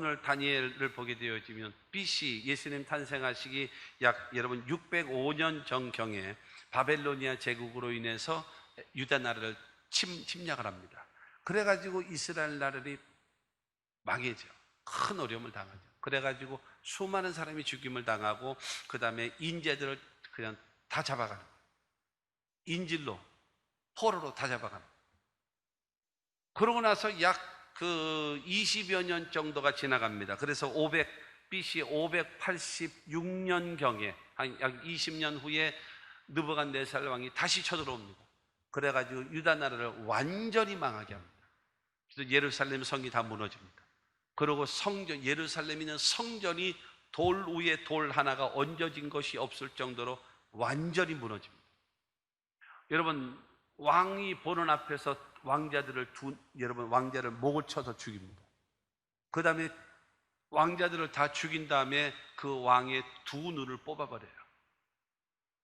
오늘 다니엘을 보게 되어지면 BC 예수님 탄생하시기 약 여러분 605년 전경에 바벨로니아 제국으로 인해서 유다 나라를 침략을 합니다. 그래가지고 이스라엘 나라를 망해져. 큰 어려움을 당하죠. 그래가지고 수많은 사람이 죽임을 당하고 그 다음에 인재들을 그냥 다 잡아가는 거예요. 인질로 포로로 다 잡아가는 거예요. 그러고 나서 약 20여 년 정도가 지나갑니다. 그래서 BC 586년경에 약 20년 후에 느부갓네살 왕이 다시 쳐들어옵니다. 그래가지고 유다 나라를 완전히 망하게 합니다. 그래서 예루살렘 성이 다 무너집니다. 그리고 예루살렘에는 성전이 돌 위에 돌 하나가 얹어진 것이 없을 정도로 완전히 무너집니다. 여러분, 왕이 보는 앞에서 왕자를 목을 쳐서 죽입니다. 그 다음에 왕자들을 다 죽인 다음에 그 왕의 두 눈을 뽑아버려요.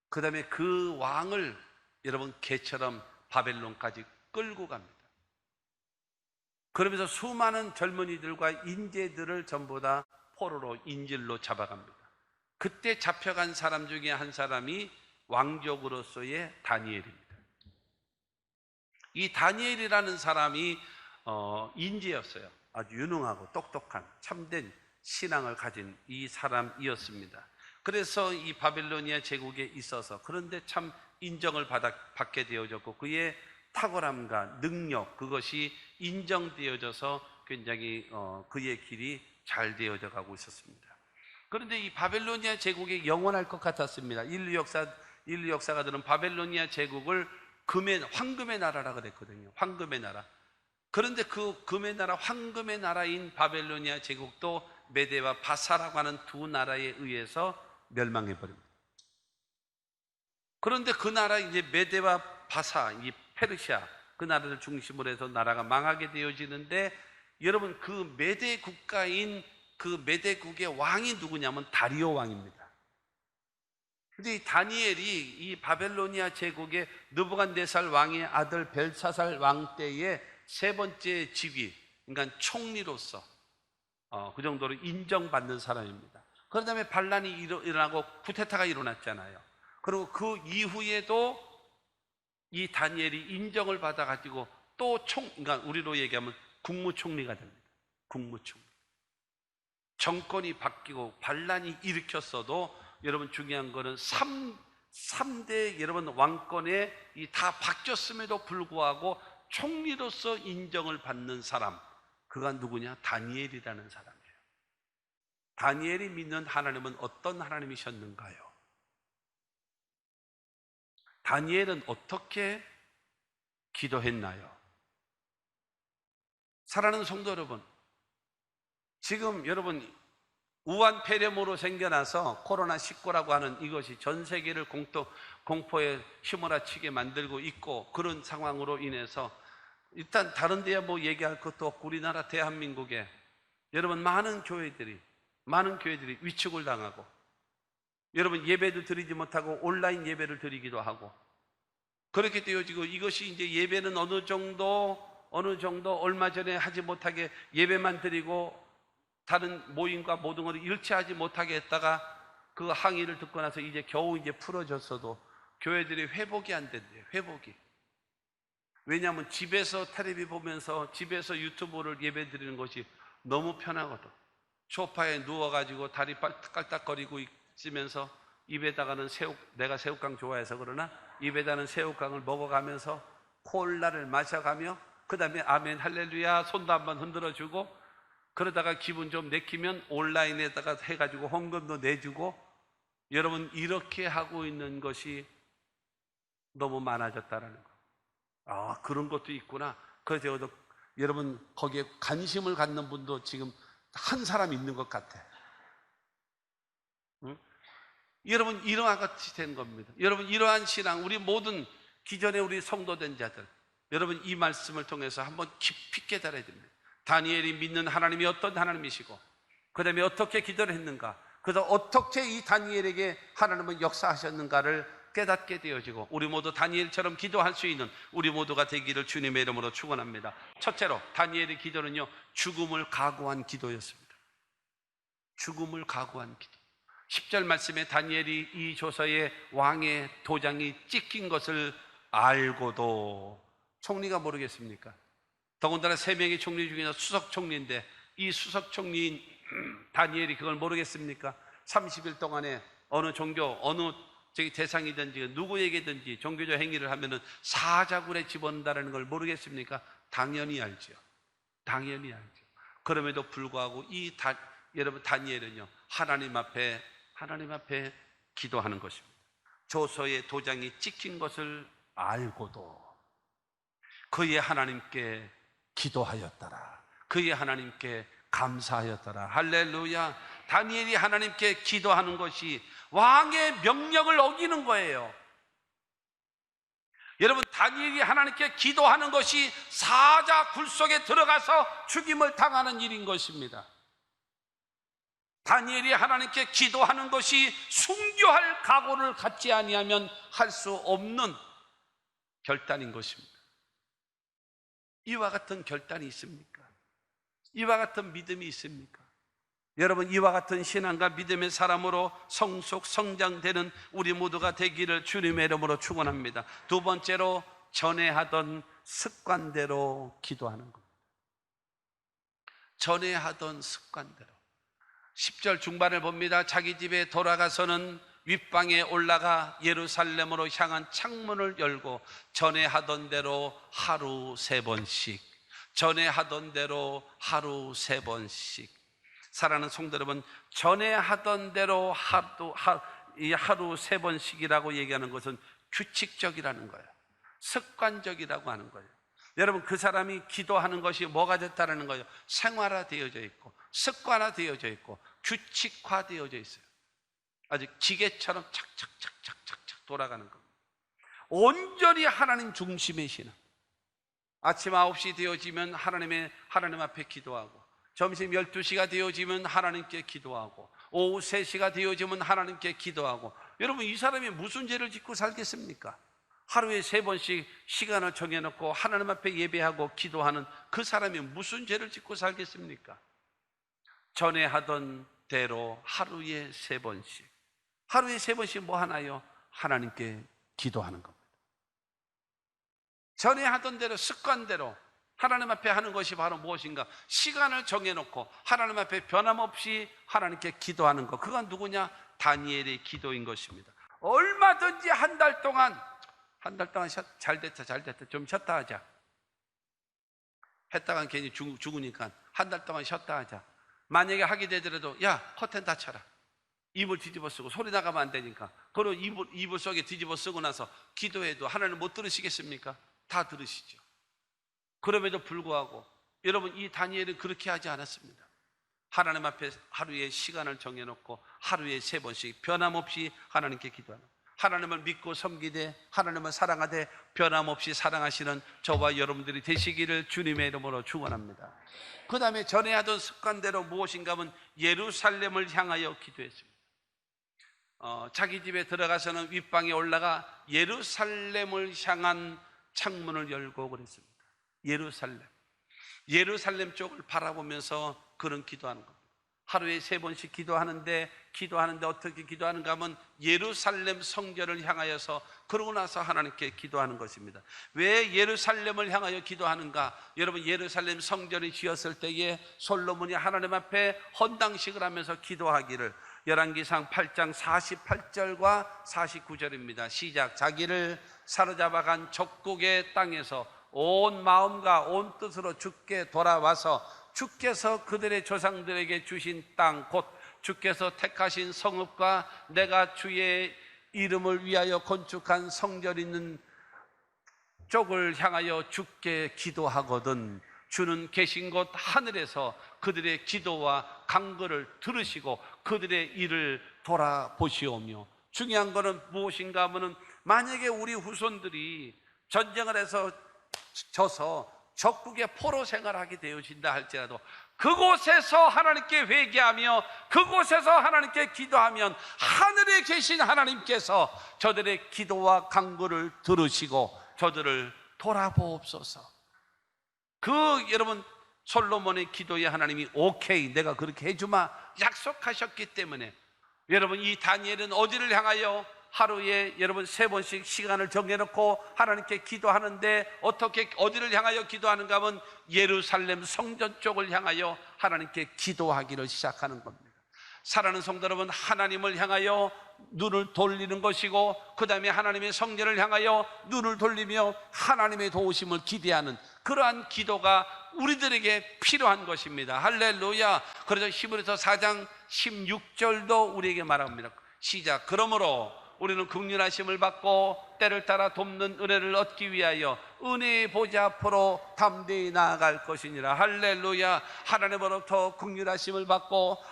그 다음에 그 왕을 여러분 개처럼 바벨론까지 끌고 갑니다. 그러면서 수많은 젊은이들과 인재들을 전부 다 포로로 인질로 잡아갑니다. 그때 잡혀간 사람 중에 한 사람이 왕족으로서의 다니엘입니다. 이 다니엘이라는 사람이 인재였어요. 아주 유능하고 똑똑한 참된 신앙을 가진 이 사람이었습니다. 그래서 이 바벨로니아 제국에 있어서 그런데 참 인정을 받게 되어졌고 그의 탁월함과 능력 그것이 인정되어져서 굉장히 그의 길이 잘 되어져 가고 있었습니다. 그런데 이 바벨로니아 제국이 영원할 것 같았습니다. 인류 역사가들은 바벨로니아 제국을 황금의 나라라 그랬거든요. 황금의 나라. 그런데 그 금의 나라, 황금의 나라인 바벨로니아 제국도 메대와 바사라고 하는 두 나라에 의해서 멸망해 버립니다. 그런데 그 나라 이제 메대와 바사, 이 페르시아 그 나라를 중심으로 해서 나라가 망하게 되어지는데 여러분 그 메대 국가인 그 메대국의 왕이 누구냐면 다리오 왕입니다. 근데 이 다니엘이 이 바벨로니아 제국의 느부갓네살 왕의 아들 벨사살 왕 때의 세 번째 직위, 그러니까 총리로서 그 정도로 인정받는 사람입니다. 그 다음에 반란이 일어나고 쿠데타가 일어났잖아요. 그리고 그 이후에도 이 다니엘이 인정을 받아가지고 또 그러니까 우리로 얘기하면 국무총리가 됩니다. 국무총리. 정권이 바뀌고 반란이 일으켰어도 여러분 중요한 거는 3대 여러분 왕권에 다 바뀌었음에도 불구하고 총리로서 인정을 받는 사람, 그가 누구냐? 다니엘이라는 사람이에요. 다니엘이 믿는 하나님은 어떤 하나님이셨는가요? 다니엘은 어떻게 기도했나요? 사랑하는 성도 여러분, 지금 여러분 우한 폐렴으로 생겨나서 코로나19라고 하는 이것이 전 세계를 공포에 휘몰아치게 만들고 있고 그런 상황으로 인해서 일단 다른 데야 뭐 얘기할 것도 없고 우리나라 대한민국에 여러분 많은 교회들이 위축을 당하고 여러분 예배도 드리지 못하고 온라인 예배를 드리기도 하고 그렇게 되어지고 이것이 이제 예배는 어느 정도 얼마 전에 하지 못하게 예배만 드리고 다른 모임과 모든 것을 일치하지 못하게 했다가 그 항의를 듣고 나서 이제 겨우 이제 풀어졌어도 교회들이 회복이 안 된대요. 회복이. 왜냐하면 집에서 텔레비 보면서 집에서 유튜브를 예배 드리는 것이 너무 편하거든. 소파에 누워가지고 다리 깔딱거리고 있으면서 입에다가는 내가 새우깡 좋아해서 그러나 입에다는 새우깡을 먹어가면서 콜라를 마셔가며 그 다음에 아멘 할렐루야 손도 한번 흔들어주고 그러다가 기분 좀 내키면 온라인에다가 해가지고 헌금도 내주고 여러분 이렇게 하고 있는 것이 너무 많아졌다라는 거. 그런 것도 있구나. 그래서 여러분 거기에 관심을 갖는 분도 지금 한 사람 있는 것 같아. 응? 여러분 이러한 같이 된 겁니다. 여러분 이러한 신앙 우리 모든 기존에 우리 성도된 자들 여러분 이 말씀을 통해서 한번 깊이 깨달아야 됩니다. 다니엘이 믿는 하나님이 어떤 하나님이시고 그 다음에 어떻게 기도를 했는가 그래서 어떻게 이 다니엘에게 하나님은 역사하셨는가를 깨닫게 되어지고 우리 모두 다니엘처럼 기도할 수 있는 우리 모두가 되기를 주님의 이름으로 축원합니다. 첫째로 다니엘의 기도는요 죽음을 각오한 기도였습니다. 죽음을 각오한 기도. 10절 말씀에 다니엘이 이 조서에 왕의 도장이 찍힌 것을 알고도, 총리가 모르겠습니까? 더군다나 3명의 총리 중에서 수석 총리인데 이 수석 총리인 다니엘이 그걸 모르겠습니까? 30일 동안에 어느 종교, 어느 대상이든지 누구에게든지 종교적 행위를 하면은 사자굴에 집어넣는다는 걸 모르겠습니까? 당연히 알죠. 당연히 알죠. 그럼에도 불구하고 여러분 다니엘은요, 하나님 앞에 기도하는 것입니다. 조서의 도장이 찍힌 것을 알고도 그의 하나님께 기도하였더라. 그의 하나님께 감사하였더라. 할렐루야. 다니엘이 하나님께 기도하는 것이 왕의 명령을 어기는 거예요. 여러분, 다니엘이 하나님께 기도하는 것이 사자 굴 속에 들어가서 죽임을 당하는 일인 것입니다. 다니엘이 하나님께 기도하는 것이 순교할 각오를 갖지 아니하면 할 수 없는 결단인 것입니다. 이와 같은 결단이 있습니까? 이와 같은 믿음이 있습니까? 여러분, 이와 같은 신앙과 믿음의 사람으로 성숙 성장되는 우리 모두가 되기를 주님의 이름으로 축원합니다. 두 번째로, 전에 하던 습관대로 기도하는 겁니다. 전에 하던 습관대로. 10절 중반을 봅니다. 자기 집에 돌아가서는 윗방에 올라가 예루살렘으로 향한 창문을 열고 전에 하던 대로 하루 3번씩, 전에 하던 대로 하루 3번씩. 사랑하는 성도 여러분, 전에 하던 대로 하루 3번씩이라고 얘기하는 것은 규칙적이라는 거예요. 습관적이라고 하는 거예요. 여러분, 그 사람이 기도하는 것이 뭐가 됐다는 거예요? 생활화되어져 있고 습관화되어져 있고 규칙화되어져 있어요. 아주 기계처럼 착착착착착착 돌아가는 겁니다. 온전히 하나님 중심의 신앙. 아침 9시 되어지면 하나님 앞에 기도하고, 점심 12시가 되어지면 하나님께 기도하고, 오후 3시가 되어지면 하나님께 기도하고. 여러분, 이 사람이 무슨 죄를 짓고 살겠습니까? 하루에 3번씩 시간을 정해놓고 하나님 앞에 예배하고 기도하는 그 사람이 무슨 죄를 짓고 살겠습니까? 전에 하던 대로 하루에 3번씩. 하루에 3번씩 뭐 하나요? 하나님께 기도하는 겁니다. 전에 하던 대로, 습관대로 하나님 앞에 하는 것이 바로 무엇인가? 시간을 정해놓고 하나님 앞에 변함없이 하나님께 기도하는 것. 그건 누구냐? 다니엘의 기도인 것입니다. 얼마든지 한 달 동안 잘 됐다 좀 쉬었다 하자 했다간 괜히 죽으니까 한 달 동안 쉬었다 하자. 만약에 하게 되더라도, 야, 커튼 닫혀라, 이불 뒤집어 쓰고, 소리 나가면 안 되니까. 그리고 이불 속에 뒤집어 쓰고 나서 기도해도 하나님 못 들으시겠습니까? 다 들으시죠. 그럼에도 불구하고 여러분, 이 다니엘은 그렇게 하지 않았습니다. 하나님 앞에 하루에 시간을 정해놓고 하루에 3번씩 변함없이 하나님께 기도하는, 하나님을 믿고 섬기되 하나님을 사랑하되 변함없이 사랑하시는 저와 여러분들이 되시기를 주님의 이름으로 축원합니다. 그 다음에 전에 하던 습관대로 무엇인가 하면 예루살렘을 향하여 기도했습니다. 자기 집에 들어가서는 윗방에 올라가 예루살렘을 향한 창문을 열고 그랬습니다. 예루살렘 쪽을 바라보면서 그런 기도하는 겁니다. 하루에 3번씩 기도하는데 어떻게 기도하는가 하면 예루살렘 성전을 향하여서, 그러고 나서 하나님께 기도하는 것입니다. 왜 예루살렘을 향하여 기도하는가? 여러분, 예루살렘 성전이 지었을 때에 솔로몬이 하나님 앞에 헌당식을 하면서 기도하기를, 열왕기상 8장 48절과 49절입니다. 시작. 자기를 사로잡아간 적국의 땅에서 온 마음과 온 뜻으로 주께 돌아와서 주께서 그들의 조상들에게 주신 땅, 곧 주께서 택하신 성읍과 내가 주의 이름을 위하여 건축한 성전 있는 쪽을 향하여 주께 기도하거든 주는 계신 곳 하늘에서 그들의 기도와 간구를 들으시고 그들의 일을 돌아보시오며. 중요한 것은 무엇인가 하면은, 만약에 우리 후손들이 전쟁을 해서 져서 적국의 포로 생활하게 되어진다 할지라도 그곳에서 하나님께 회개하며 그곳에서 하나님께 기도하면 하늘에 계신 하나님께서 저들의 기도와 간구를 들으시고 저들을 돌아보옵소서. 여러분, 솔로몬의 기도에 하나님이 오케이, 내가 그렇게 해주마 약속하셨기 때문에 여러분, 이 다니엘은 어디를 향하여 하루에 여러분 3번씩 시간을 정해놓고 하나님께 기도하는데, 어떻게 어디를 향하여 기도하는가 하면 예루살렘 성전 쪽을 향하여 하나님께 기도하기를 시작하는 겁니다. 사랑하는 성도 여러분, 하나님을 향하여 눈을 돌리는 것이고, 그 다음에 하나님의 성전을 향하여 눈을 돌리며 하나님의 도우심을 기대하는 그러한 기도가 우리들에게 필요한 것입니다. 할렐루야. 그래서 히브리서 4장 16절도 우리에게 말합니다. 시작. 그러므로 우리는 긍휼하심을 받고 때를 따라 돕는 은혜를 얻기 위하여 은혜의 보좌 앞으로 담대히 나아갈 것이니라. 할렐루야. 하나님으로부터 긍휼하심을 받고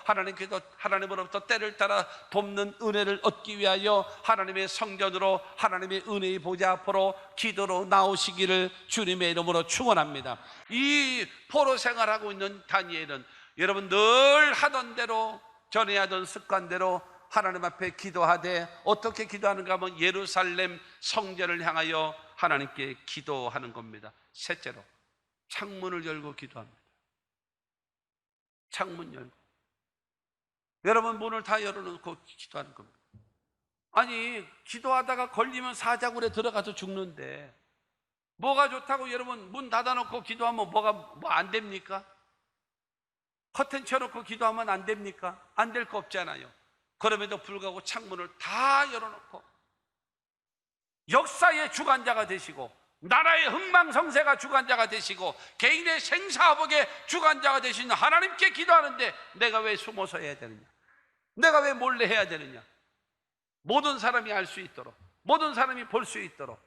하나님으로부터 때를 따라 돕는 은혜를 얻기 위하여 하나님의 성전으로, 하나님의 은혜의 보좌 앞으로 기도로 나오시기를 주님의 이름으로 축원합니다. 이 포로 생활하고 있는 다니엘은 여러분 늘 하던 대로, 전에 하던 습관대로 하나님 앞에 기도하되, 어떻게 기도하는가 하면 예루살렘 성전을 향하여 하나님께 기도하는 겁니다. 셋째로, 창문을 열고 기도합니다. 창문 열고. 여러분, 문을 다 열어놓고 기도하는 겁니다. 아니, 기도하다가 걸리면 사자굴에 들어가서 죽는데 뭐가 좋다고 여러분 문 닫아놓고 기도하면 뭐 안 됩니까? 커튼 쳐놓고 기도하면 안 됩니까? 안 될 거 없잖아요. 그럼에도 불구하고 창문을 다 열어놓고 역사의 주관자가 되시고, 나라의 흥망성쇠가 주관자가 되시고, 개인의 생사화복의 주관자가 되시는 하나님께 기도하는데 내가 왜 숨어서 해야 되느냐? 내가 왜 몰래 해야 되느냐? 모든 사람이 알 수 있도록, 모든 사람이 볼 수 있도록.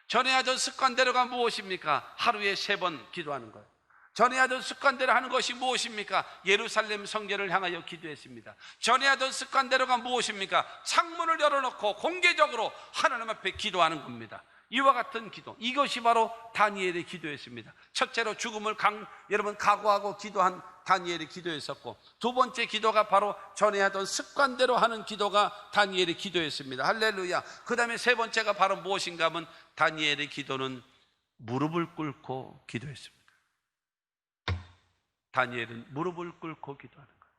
전에 하던 습관대로가 무엇입니까? 하루에 3번 기도하는 거예요. 전에 하던 습관대로 하는 것이 무엇입니까? 예루살렘 성전을 향하여 기도했습니다. 전에 하던 습관대로가 무엇입니까? 창문을 열어놓고 공개적으로 하나님 앞에 기도하는 겁니다. 이와 같은 기도, 이것이 바로 다니엘의 기도였습니다. 첫째로 죽음을 여러분 각오하고 기도한 다니엘의 기도였었고, 두 번째 기도가 바로 전에 하던 습관대로 하는 기도가 다니엘의 기도였습니다. 할렐루야. 그 다음에 세 번째가 바로 무엇인가 하면 다니엘의 기도는 무릎을 꿇고 기도했습니다. 다니엘은 무릎을 꿇고 기도하는 거예요.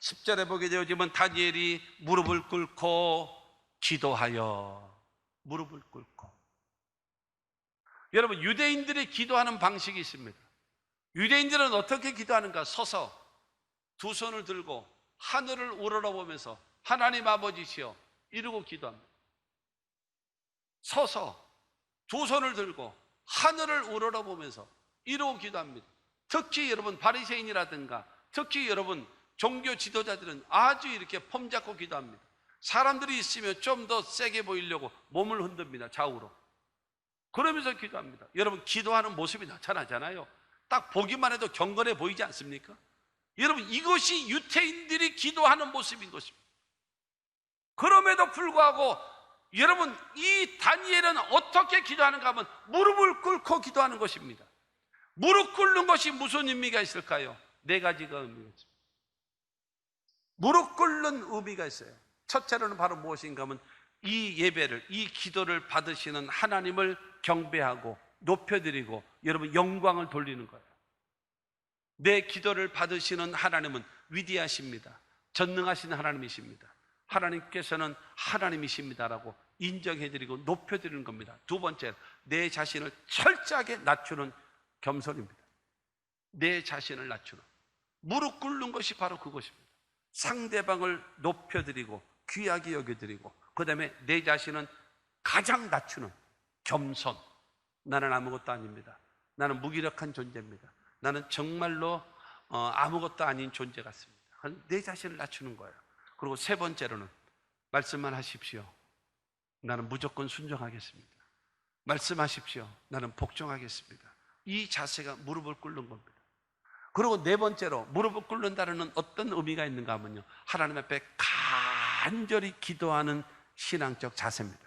10절에 보게 되어지면 다니엘이 무릎을 꿇고 기도하여, 무릎을 꿇고. 여러분, 유대인들이 기도하는 방식이 있습니다. 유대인들은 어떻게 기도하는가? 서서 두 손을 들고 하늘을 우러러보면서 하나님 아버지시여 이러고 기도합니다. 서서 두 손을 들고 하늘을 우러러보면서 이러고 기도합니다. 특히 여러분 바리새인이라든가, 특히 여러분 종교 지도자들은 아주 이렇게 폼 잡고 기도합니다. 사람들이 있으면 좀 더 세게 보이려고 몸을 흔듭니다. 좌우로. 그러면서 기도합니다. 여러분, 기도하는 모습이 나타나잖아요. 딱 보기만 해도 경건해 보이지 않습니까? 여러분, 이것이 유대인들이 기도하는 모습인 것입니다. 그럼에도 불구하고 여러분, 이 다니엘은 어떻게 기도하는가 하면 무릎을 꿇고 기도하는 것입니다. 무릎 꿇는 것이 무슨 의미가 있을까요? 4가지가 의미가 있습니다. 무릎 꿇는 의미가 있어요. 첫째로는 바로 무엇인가 하면 이 예배를, 이 기도를 받으시는 하나님을 경배하고 높여드리고 여러분 영광을 돌리는 거예요. 내 기도를 받으시는 하나님은 위대하십니다. 전능하신 하나님이십니다. 하나님께서는 하나님이십니다라고 인정해드리고 높여드리는 겁니다. 두 번째, 내 자신을 철저하게 낮추는 겸손입니다. 내 자신을 낮추는, 무릎 꿇는 것이 바로 그것입니다. 상대방을 높여드리고 귀하게 여겨드리고, 그 다음에 내 자신은 가장 낮추는 겸손. 나는 아무것도 아닙니다. 나는 무기력한 존재입니다. 나는 정말로 아무것도 아닌 존재 같습니다. 내 자신을 낮추는 거예요. 그리고 세 번째로는 말씀만 하십시오. 나는 무조건 순종하겠습니다. 말씀하십시오. 나는 복종하겠습니다. 이 자세가 무릎을 꿇는 겁니다. 그리고 네 번째로 무릎을 꿇는다는 어떤 의미가 있는가 하면요, 하나님 앞에 간절히 기도하는 신앙적 자세입니다.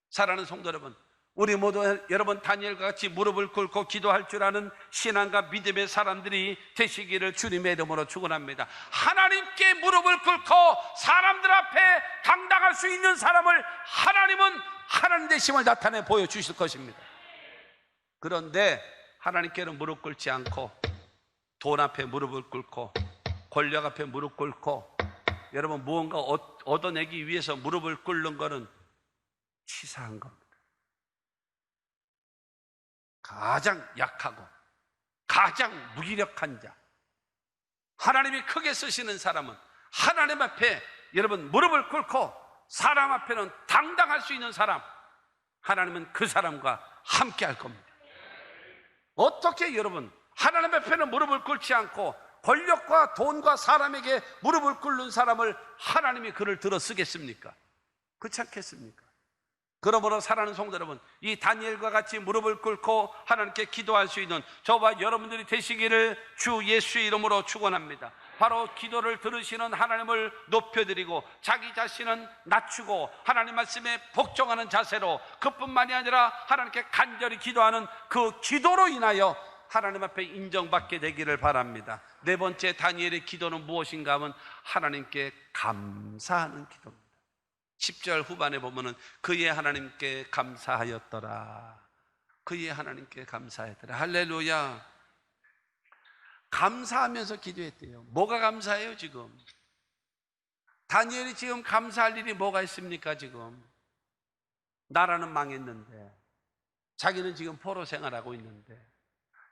사랑하는 성도 여러분, 우리 모두 여러분 다니엘과 같이 무릎을 꿇고 기도할 줄 아는 신앙과 믿음의 사람들이 되시기를 주님의 이름으로 축원합니다. 하나님께 무릎을 꿇고 사람들 앞에 당당할 수 있는 사람을 하나님은 하나님 되심을 나타내 보여주실 것입니다. 그런데 하나님께는 무릎 꿇지 않고 돈 앞에 무릎을 꿇고 권력 앞에 무릎 꿇고 여러분 무언가 얻어내기 위해서 무릎을 꿇는 것은 치사한 겁니다. 가장 약하고 가장 무기력한 자, 하나님이 크게 쓰시는 사람은 하나님 앞에 여러분 무릎을 꿇고 사람 앞에는 당당할 수 있는 사람, 하나님은 그 사람과 함께 할 겁니다. 어떻게 여러분 하나님 앞에는 무릎을 꿇지 않고 권력과 돈과 사람에게 무릎을 꿇는 사람을 하나님이 그를 들어 쓰겠습니까? 그렇지 않겠습니까? 그러므로 사랑하는 성도 여러분, 이 다니엘과 같이 무릎을 꿇고 하나님께 기도할 수 있는 저와 여러분들이 되시기를 주 예수의 이름으로 축원합니다. 바로 기도를 들으시는 하나님을 높여드리고 자기 자신은 낮추고 하나님 말씀에 복종하는 자세로, 그뿐만이 아니라 하나님께 간절히 기도하는 그 기도로 인하여 하나님 앞에 인정받게 되기를 바랍니다. 네 번째 다니엘의 기도는 무엇인가 하면 하나님께 감사하는 기도입니다. 10절 후반에 보면은 그의 하나님께 감사하였더라. 그의 하나님께 감사하였더라. 할렐루야. 감사하면서 기도했대요. 뭐가 감사해요 지금? 다니엘이 지금 감사할 일이 뭐가 있습니까? 지금 나라는 망했는데, 자기는 지금 포로 생활하고 있는데,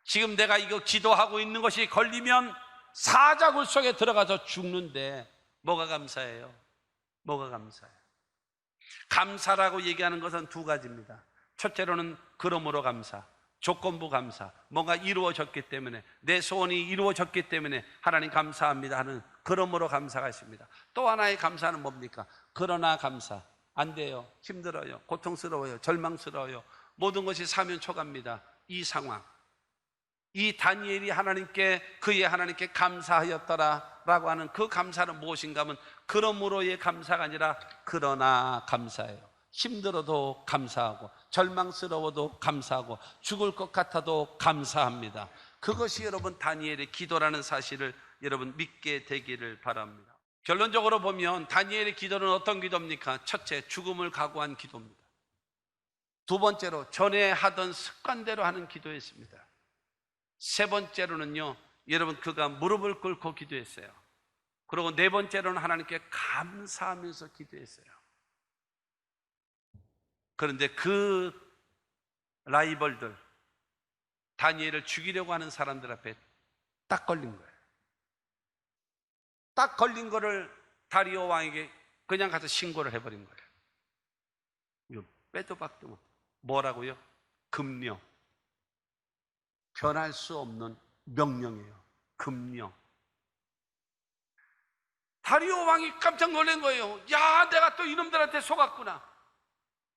지금 내가 이거 기도하고 있는 것이 걸리면 사자굴 속에 들어가서 죽는데 뭐가 감사해요? 뭐가 감사해요? 감사라고 얘기하는 것은 두 가지입니다. 첫째로는 그러므로 감사, 조건부 감사, 뭔가 이루어졌기 때문에, 내 소원이 이루어졌기 때문에 하나님 감사합니다 하는 그러므로 감사가 있습니다. 또 하나의 감사는 뭡니까? 그러나 감사. 안 돼요. 힘들어요. 고통스러워요. 절망스러워요. 모든 것이 사면초가입니다. 이 상황, 이 다니엘이 그의 하나님께 감사하였더라 라고 하는 그 감사는 무엇인가 하면 그러므로의 감사가 아니라 그러나 감사예요. 힘들어도 감사하고 절망스러워도 감사하고 죽을 것 같아도 감사합니다. 그것이 여러분 다니엘의 기도라는 사실을 여러분 믿게 되기를 바랍니다. 결론적으로 보면 다니엘의 기도는 어떤 기도입니까? 첫째, 죽음을 각오한 기도입니다. 두 번째로 전에 하던 습관대로 하는 기도였습니다. 세 번째로는요, 여러분 그가 무릎을 꿇고 기도했어요. 그리고 네 번째로는 하나님께 감사하면서 기도했어요. 그런데 그 라이벌들, 다니엘을 죽이려고 하는 사람들 앞에 딱 걸린 거예요. 딱 걸린 거를 다리오 왕에게 그냥 가서 신고를 해버린 거예요. 이거 빼도 박도 못. 뭐라고요? 금령. 변할 수 없는 명령이에요. 금령. 다리오 왕이 깜짝 놀란 거예요. 야, 내가 또 이놈들한테 속았구나.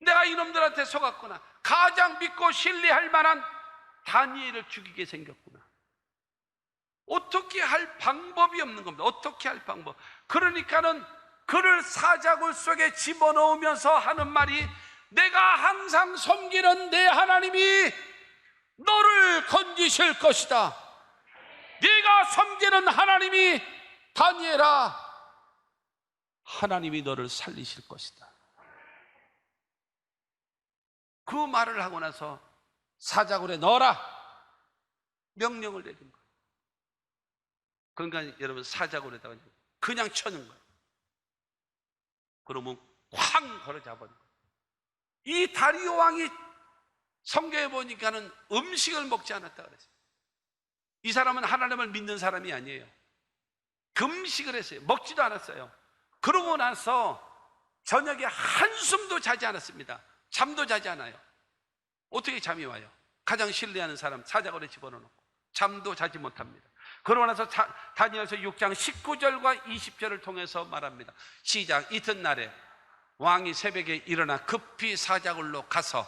내가 이놈들한테 속았구나. 가장 믿고 신뢰할 만한 다니엘을 죽이게 생겼구나. 어떻게 할 방법이 없는 겁니다. 어떻게 할 방법. 그러니까는 그를 사자굴 속에 집어넣으면서 하는 말이, 내가 항상 섬기는 내 하나님이 너를 건지실 것이다. 네가 섬기는 하나님이, 다니엘아, 하나님이 너를 살리실 것이다. 그 말을 하고 나서 사자굴에 넣어라 명령을 내린 거예요. 그러니까 여러분 사자굴에다가 그냥 쳐는 거예요. 그러면 쾅 걸어 잡아버린 거예요. 이 다리오 왕이 성경에 보니까는 음식을 먹지 않았다 그랬어요. 이 사람은 하나님을 믿는 사람이 아니에요. 금식을 했어요. 먹지도 않았어요. 그러고 나서 저녁에 한숨도 자지 않았습니다. 잠도 자지 않아요. 어떻게 잠이 와요? 가장 신뢰하는 사람 사자굴에 집어넣고 잠도 자지 못합니다. 그러고 나서 다니엘서 6장 19절과 20절을 통해서 말합니다. 시작. 이튿날에 왕이 새벽에 일어나 급히 사자굴로 가서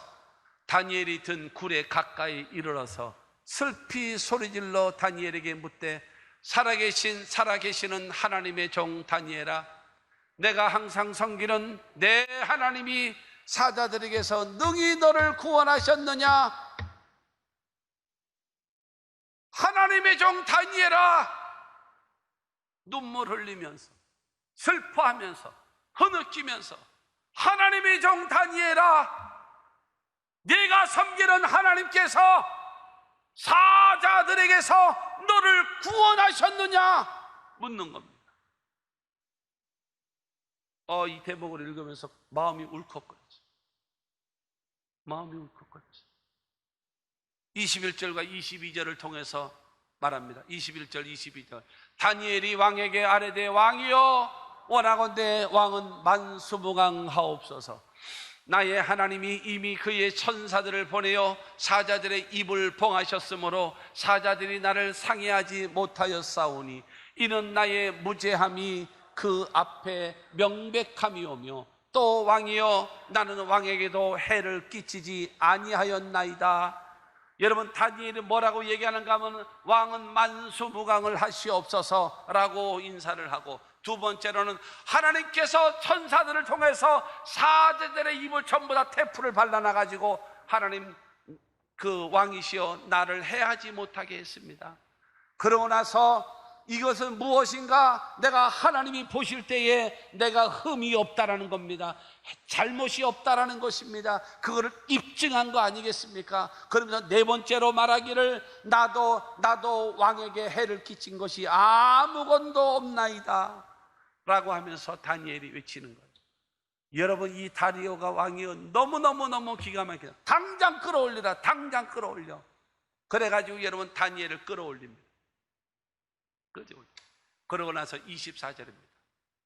다니엘이 든 굴에 가까이 이르러서 슬피 소리질러 다니엘에게 묻되, 살아계시는 하나님의 종 다니엘아, 내가 항상 섬기는 내 하나님이 사자들에게서 능히 너를 구원하셨느냐? 하나님의 종 다니엘아, 눈물 흘리면서 슬퍼하면서 흐느끼면서, 하나님의 종 다니엘아, 네가 섬기는 하나님께서 사자들에게서 너를 구원하셨느냐 묻는 겁니다. 이 대목을 읽으면서 마음이 울컥거렸어요. 마음이 울컥거렸어요. 21절과 22절을 통해서 말합니다. 21절 22절 다니엘이 왕에게 아뢰되 왕이여 원하건대 왕은 만수무강하옵소서. 나의 하나님이 이미 그의 천사들을 보내어 사자들의 입을 봉하셨으므로 사자들이 나를 상해하지 못하였사오니 이는 나의 무죄함이 그 앞에 명백함이오며 또 왕이여 나는 왕에게도 해를 끼치지 아니하였나이다. 여러분 다니엘이 뭐라고 얘기하는가 하면 왕은 만수무강을 하시옵소서라고 인사를 하고, 두 번째로는 하나님께서 천사들을 통해서 사자들의 입을 전부 다 태풀을 발라놔가지고 하나님 그 왕이시여 나를 해하지 못하게 했습니다. 그러고 나서 이것은 무엇인가? 내가 하나님이 보실 때에 내가 흠이 없다라는 겁니다. 잘못이 없다라는 것입니다. 그거를 입증한 거 아니겠습니까? 그러면서 네 번째로 말하기를 나도 왕에게 해를 끼친 것이 아무것도 없나이다 라고 하면서 다니엘이 외치는 거예요. 여러분 이 다리오가 왕이요 너무너무 기가 막히다. 당장 끌어올리라, 당장 끌어올려. 그래가지고 여러분 다니엘을 끌어올립니다. 그러고 나서 24절입니다.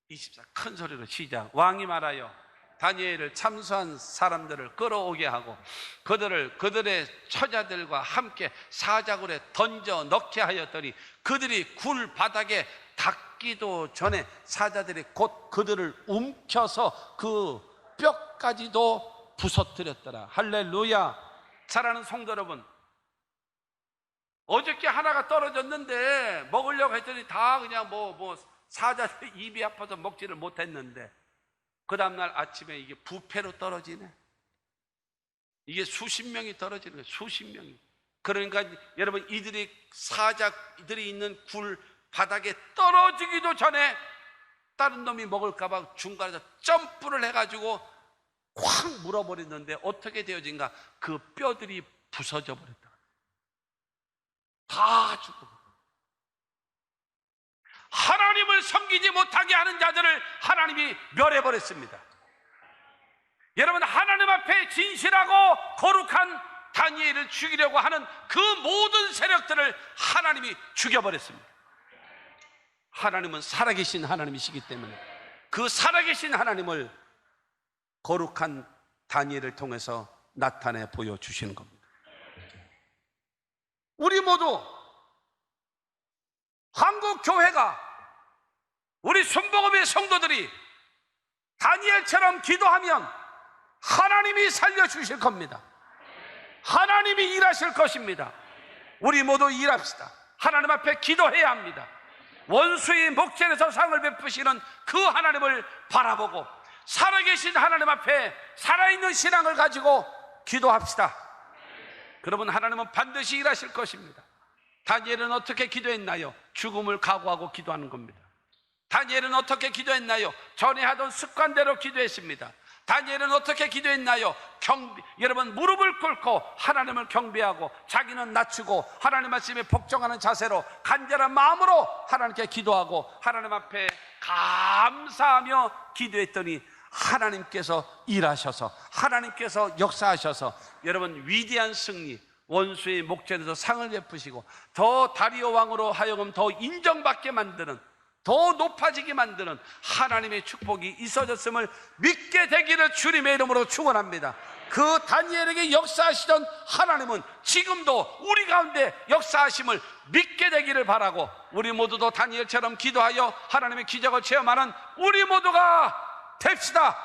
24 큰 소리로 시작. 왕이 말하여 다니엘을 참수한 사람들을 끌어오게 하고 그들의 처자들과 함께 사자굴에 던져 넣게 하였더니 그들이 굴 바닥에 닿기도 전에 사자들이 곧 그들을 움켜서 그 뼈까지도 부서뜨렸더라. 할렐루야. 사랑하는 성도 여러분, 어저께 하나가 떨어졌는데 먹으려고 했더니 다 그냥 사자들 입이 아파서 먹지를 못했는데 그 다음날 아침에 이게 부패로 떨어지네. 이게 수십 명이 떨어지는 거예요. 수십 명이. 그러니까 여러분 사자들이 있는 굴 바닥에 떨어지기도 전에 다른 놈이 먹을까봐 중간에서 점프를 해가지고 확 물어버렸는데 어떻게 되어진가? 그 뼈들이 부서져 버렸다. 다 죽고 하나님을 섬기지 못하게 하는 자들을 하나님이 멸해버렸습니다. 여러분 하나님 앞에 진실하고 거룩한 다니엘을 죽이려고 하는 그 모든 세력들을 하나님이 죽여버렸습니다. 하나님은 살아계신 하나님이시기 때문에 그 살아계신 하나님을 거룩한 다니엘을 통해서 나타내 보여주시는 겁니다. 우리 모두 한국 교회가 우리 순복음의 성도들이 다니엘처럼 기도하면 하나님이 살려주실 겁니다. 하나님이 일하실 것입니다. 우리 모두 일합시다. 하나님 앞에 기도해야 합니다. 원수의 목전에서 상을 베푸시는 그 하나님을 바라보고 살아계신 하나님 앞에 살아있는 신앙을 가지고 기도합시다. 그러면 하나님은 반드시 일하실 것입니다. 다니엘은 어떻게 기도했나요? 죽음을 각오하고 기도하는 겁니다. 다니엘은 어떻게 기도했나요? 전에 하던 습관대로 기도했습니다. 다니엘은 어떻게 기도했나요? 여러분 무릎을 꿇고 하나님을 경배하고 자기는 낮추고 하나님 말씀에 복종하는 자세로 간절한 마음으로 하나님께 기도하고 하나님 앞에 감사하며 기도했더니 하나님께서 일하셔서 하나님께서 역사하셔서 여러분 위대한 승리, 원수의 목전에서 상을 베푸시고 더 다리오 왕으로 하여금 더 인정받게 만드는, 더 높아지게 만드는 하나님의 축복이 있어졌음을 믿게 되기를 주님의 이름으로 축원합니다. 그 다니엘에게 역사하시던 하나님은 지금도 우리 가운데 역사하심을 믿게 되기를 바라고 우리 모두도 다니엘처럼 기도하여 하나님의 기적을 체험하는 우리 모두가 됩시다.